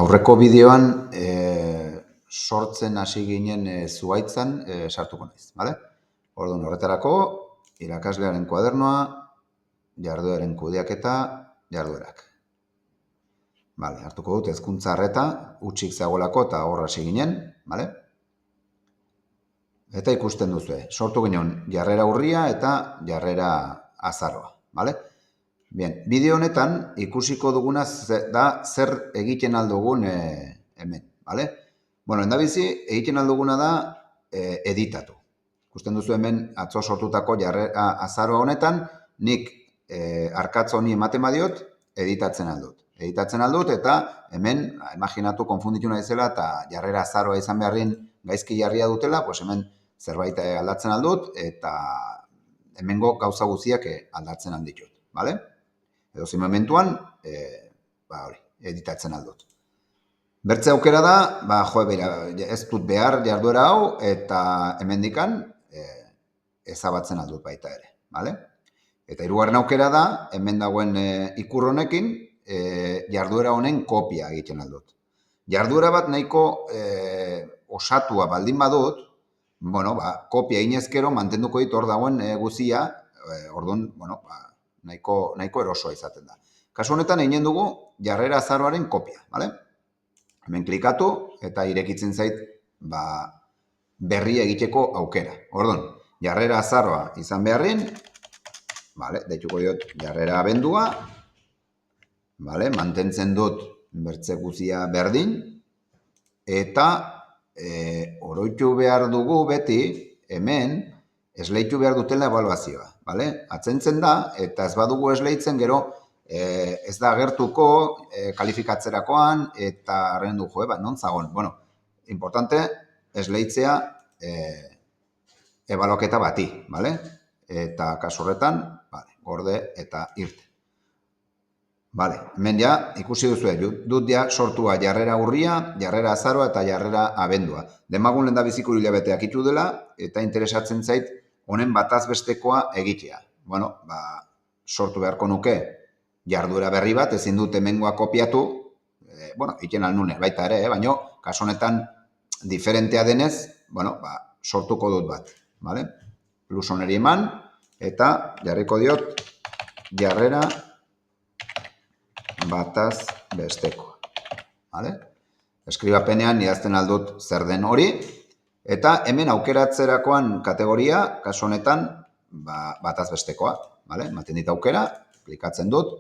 Aurreko bideoan sortzen hasi ginen zuhaitzan sartuko naiz, bale? Orduan horretarako irakaslearen kuadernoa, jardueraren kudeaketa, jarduerak. Bale, hartuko dut hezkuntza arreta, hutsik zegoelako eta hor hasi ginen, bale? Eta ikusten duzue, sortu ginen jarrera urria eta jarrera azaroa, bale? Bien, bideo honetan ikusiko duguna da zer egiten aldugun hemen, bale? Bueno, endabizi, egiten alduguna da editatu. Ikusten duzu hemen atzo sortutako jarrera azaroa honetan, nik arkatz honi ematen badiot, editatzen aldut. Editatzen aldut eta hemen, imaginatu konfunditu naizela eta jarrera azaroa izan beharrin gaizki jarria dutela, pues hemen zerbait aldatzen aldut eta hemengo gauza guztiak aldatzen alditut, bale? Edo zein momentuan, editatzen aldut. Bertze aukera da, ez dut behar jarduera hau, eta hemendikan ezabatzen aldut baita ere, bale? Eta hirugarren aukera da, hemen dagoen ikur honekin, jarduera honen kopia egiten aldut. Jarduera bat nahiko osatua baldin badut, kopia inezkero mantenduko dit hor dagoen guzia, orduan, nahiko erosoa izaten da. Kasu honetan egin dugu jarrera azaroaren kopia, bale? Hemen klikatu eta irekitzen zait berri egiteko aukera. Orduan, jarrera azaroa izan beharrin, deituko diot jarrera abendua, mantentzen dut bertze guzia berdin, eta oroitu behar dugu beti hemen esleitu behar dutela ebaluazioa. Atzentzen da, eta ez badugu esleitzen gero ez da agertuko kalifikatzerakoan eta arren du non zagon. Importante esleitzea ebaluaketa bati, eta kasu horretan, gorde eta irte. Hemen ja, ikusi duzue, dut ja sortua jarrera urria, jarrera azaroa eta jarrera abendua. Demagun lehen da biziko hilabeteak itu dela, eta interesatzen zait, honen bataz bestekoa egitea. Sortu beharko nuke jarduera berri bat, ezin dut hemengoa kopiatu, egiten alnune baita ere, baina kasu honetan diferentea denez, sortuko dut bat. Plus honeri eman, eta jarriko diot jarrera bataz bestekoa. Eskribapenean idazten aldut zer den hori, eta hemen aukeratzerakoan kategoria, kasu honetan, bataz bestekoa. Maten dit aukera, klikatzen dut.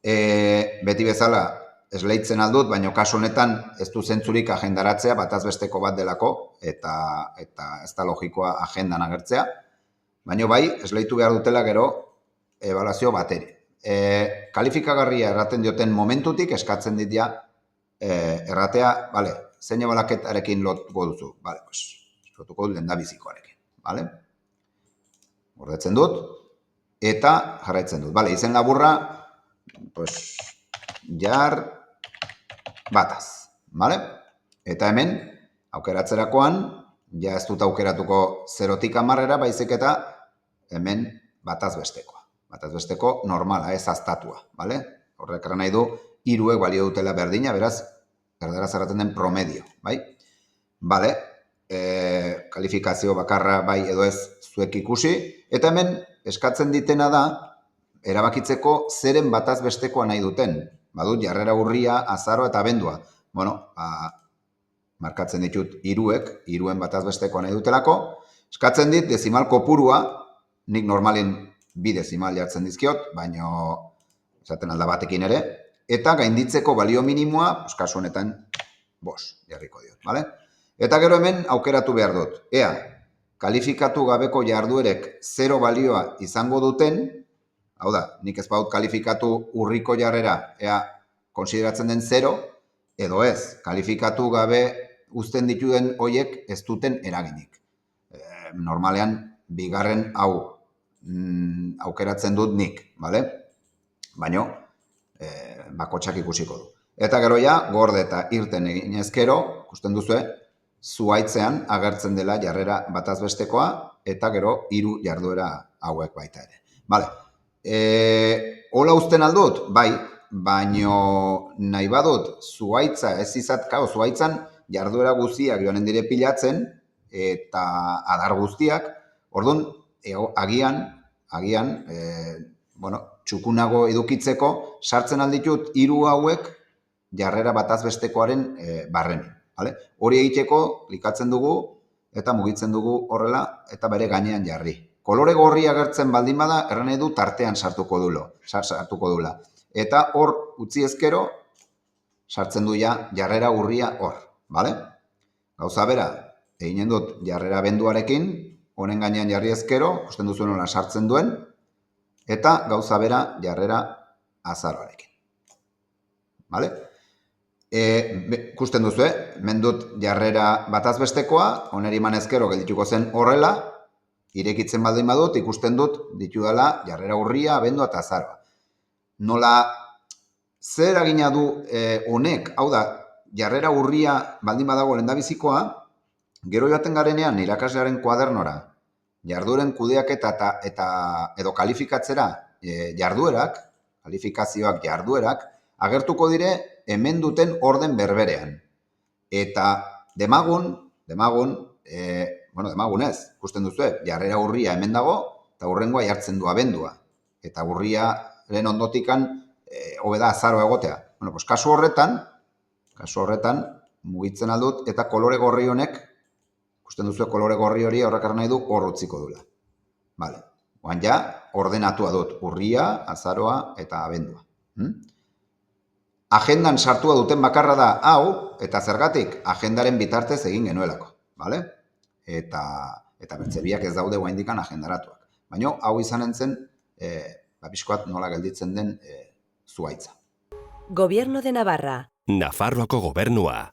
Beti bezala esleitzen aldut, baina kasu honetan ez du zentzurik agendaratzea bataz besteko bat delako, eta ez da logikoa agendan agertzea. Baina bai, esleitu behar dutela gero ebaluazio bateri. Kalifikagarria erraten dioten momentutik eskatzen dit ja erratea, zein ebalaketarekin lotuko duzu. Lotuko dut lehendabizikoarekin. Gordetzen dut, eta jarraitzen dut. Izen laburra, jar bataz. Eta hemen, aukeratzerakoan, ja ez dut aukeratuko 0tik 10, baizik eta hemen bataz bestekoa. Bataz besteko normala, ez aztatua. Horrek erran nahi du, 3 balio dutela berdina, beraz, erderaz erraten den promedio. Kalifikazio bakarra bai edo ez zuek ikusi, eta hemen eskatzen ditena da, erabakitzeko zeren bataz bestekoa nahi duten. Badut, jarrera urria, azaroa eta abendua. Markatzen ditut 3en bataz bestekoa nahi dutelako. Eskatzen dit, dezimal kopurua, nik normalin 2 dezimal jartzen dizkiot, baina esaten alda batekin ere, eta gainditzeko balio minimoa, kasu honetan 5 jarriko diot. Eta gero hemen aukeratu behar dut. Ea, kalifikatu gabeko jarduerek 0 balioa izango duten, hau da, nik ez baut kalifikatu urriko jarrera, ea, konsideratzen den 0, edo ez, kalifikatu gabe uzten dituden hoiek ez duten eraginik. Normalean, bigarren hau aukeratzen dut nik, baina bakotxak ikusiko du. Eta gero ja, gorde eta irten egin ezkero, ikusten duzue, zuhaitzean agertzen dela jarrera bataz bestekoa, eta gero 3 jarduera hauek baita ere. Hola uzten aldut? Bai, baino nahi badut zuhaitza ez izatkao, zuhaitzan jarduera guztiak joanen dire pilatzen eta adar guztiak, orduan agian, txukunago edukitzeko sartzen alditut hiru hauek jarrera bataz bestekoaren barren. Vale? Hori egiteko klikatzen dugu eta mugitzen dugu horrela eta bere gainean jarri. Kolore gorria agertzen baldin bada, erran edu tartean sartuko dula. Eta hor utzi ezkero, sartzen du jarrera urria hor. Vale? Gauza bera, eginen dut jarrera benduarekin, honen gainean jarri ezkero, ikusten duzu nola sartzen duen, eta gauza bera jarrera azaroarekin. Vale? Ikusten duzu, mendut jarrera bataz bestekoa, oneri eman ezkero geldituko zen horrela, irekitzen baldin badut, ikusten dut ditudala jarrera urria, abendua eta azaroa. Nola, zer eragina du honek, hau da, jarrera urria baldin badago lehendabizikoa, gero joaten garenean irakaslearen kuadernora, jardueren kudeaketa edo kalifikatzera jarduerak, kalifikazioak jarduerak, agertuko dire hemen duten orden berberean. Eta demagun ez, ikusten duzu, jarrera urria hemen dago, eta urrengoa jartzen du abendua. Eta urriaren ondotikan, hobeda azaroa egotea. Kasu horretan, mugitzen aldut, eta kolore gorri honek, ikusten duzu, kolore gorri hori horrek nahi du hor utziko dula. Vale. Oan ordenatua dut, urria, azaroa eta abendua. Agendan sartua duten bakarra da hau, eta zergatik, agendaren bitartez egin genuelako. Vale? Eta bertzebiak ez daude guaindikan agendaratuak. Baina hau izanen zen, pixkoat nola gelditzen den zuhaitza. Gobierno de Navarra. Nafarroako gobernua.